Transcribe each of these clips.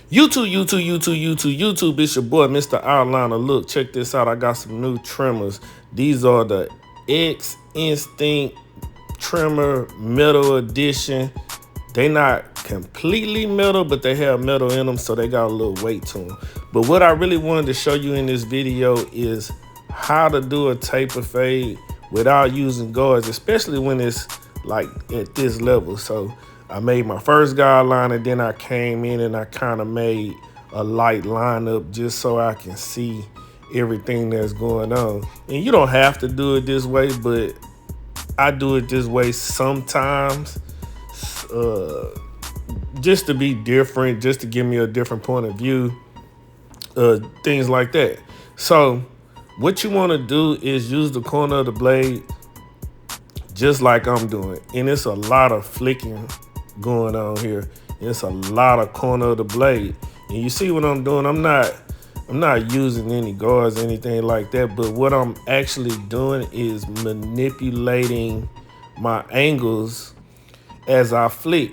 YouTube. It's your boy, Mr. Outliner. Look, check this out. I got some new trimmers. These are the X Instinct Trimmer Metal Edition. They not completely metal, but they have metal in them, so they got a little weight to them. But what I really wanted to show you in this video is how to do a taper fade without using guards, especially when it's like at this level. So I made my first guideline, and then I came in and I kind of made a light lineup just so I can see everything that's going on. And you don't have to do it this way, but I do it this way sometimes, uh, just to be different, just to give me a different point of view, things like that. So what you want to do is use the corner of the blade just like I'm doing. And it's a lot of flicking going on here. It's a lot of corner of the blade. And you see what I'm doing? I'm not using any guards or anything like that, but what I'm actually doing is manipulating my angles as I flick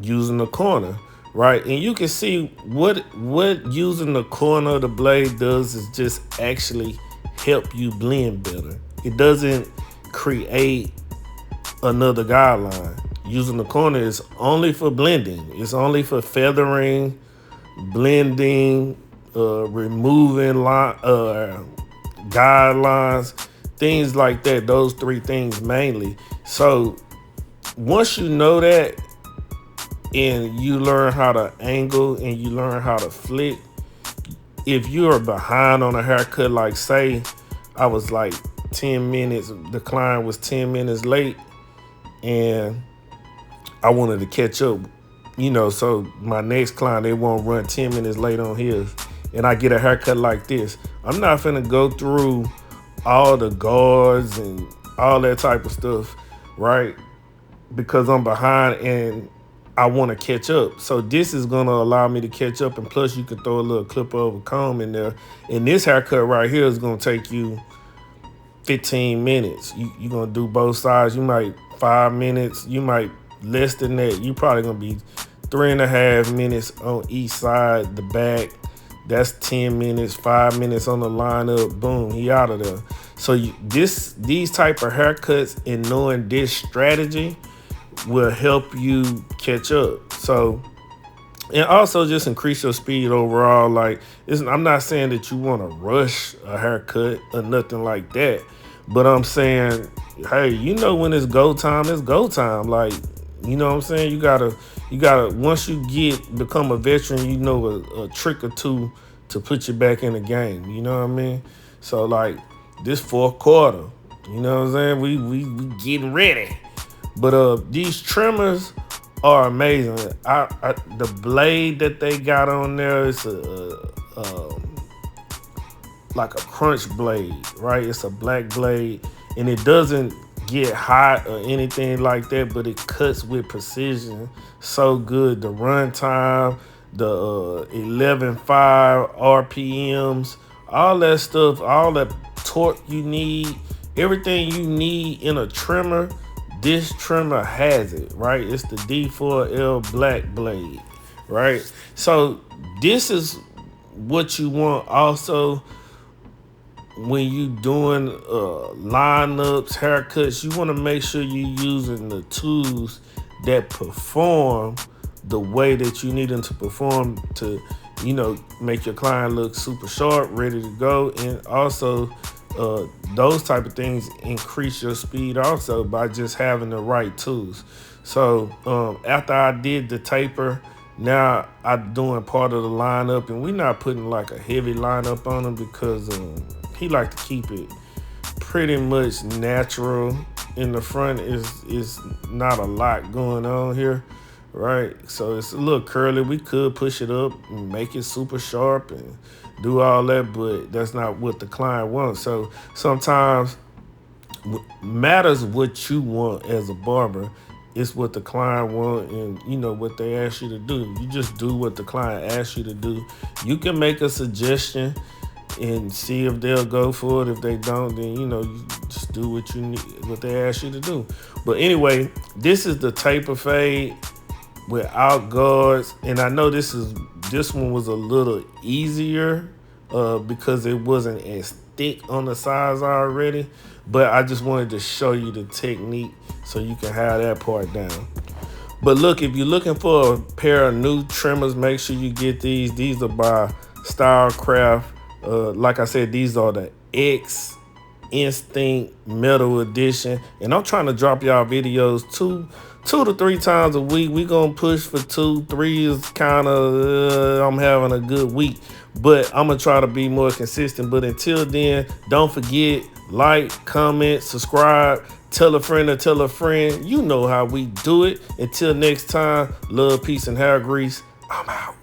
using the corner, right? And you can see what using the corner of the blade does is just actually help you blend better. It doesn't create another guideline. Using the corner is only for blending. It's only for feathering, blending, removing guidelines, things like that. Those three things mainly. So once you know that and you learn how to angle and you learn how to flick, if you're behind on a haircut, like say I was like 10 minutes, the client was 10 minutes late and I wanted to catch up, so my next client, they won't run 10 minutes late on his, and I get a haircut like this. I'm not finna go through all the guards and all that type of stuff, right? Because I'm behind and I want to catch up. So this is gonna allow me to catch up, and plus you can throw a little clip of a comb in there. And this haircut right here is gonna take you 15 minutes. You're gonna do both sides. You might 5 minutes, you might less than that. You probably gonna be 3.5 minutes on each side, the back. That's 10 minutes, 5 minutes on the lineup. Boom, he out of there. So these type of haircuts and knowing this strategy will help you catch up. So, and also just increase your speed overall. Like, I'm not saying that you want to rush a haircut or nothing like that, but I'm saying, hey, when it's go time, it's go time. Like, you know what I'm saying? You gotta, once you become a veteran, a trick or two to put you back in the game. You know what I mean? So like this fourth quarter, you know what I'm saying? We getting ready. But these trimmers are amazing. The blade that they got on there is like a crunch blade, right? It's a black blade, and it doesn't get hot or anything like that, but it cuts with precision so good. The run time, the 11.5 RPMs, all that stuff, all that torque you need, everything you need in a trimmer, this trimmer has it, right? It's the D4L black blade, right? So this is what you want also when you doing lineups, haircuts. You want to make sure you're using the tools that perform the way that you need them to perform to, make your client look super sharp, ready to go. And also those type of things increase your speed also by just having the right tools. So after I did the taper, now I'm doing part of the lineup, and we're not putting like a heavy lineup on him because he like to keep it pretty much natural. In the front is not a lot going on here, right? So it's a little curly. We could push it up and make it super sharp and do all that, but that's not what the client wants. So sometimes matters what you want as a barber. It's what the client want, and what they ask you to do. You just do what the client asks you to do. You can make a suggestion and see if they'll go for it. If they don't, then you just do what you need, what they ask you to do. But anyway, this is the taper fade without guards, and I know this is This one was a little easier because it wasn't as thick on the sides already. But I just wanted to show you the technique so you can have that part down. But look, if you're looking for a pair of new trimmers, make sure you get these. These are by Stylecraft. Like I said, these are the X Instinct Metal Edition. And I'm trying to drop y'all videos two to three times a week. We gonna push for 2, 3 is kind of, I'm having a good week. But I'm gonna try to be more consistent. But until then, don't forget, like, comment, subscribe, tell a friend to tell a friend. You know how we do it. Until next time, love, peace, and hair grease. I'm out.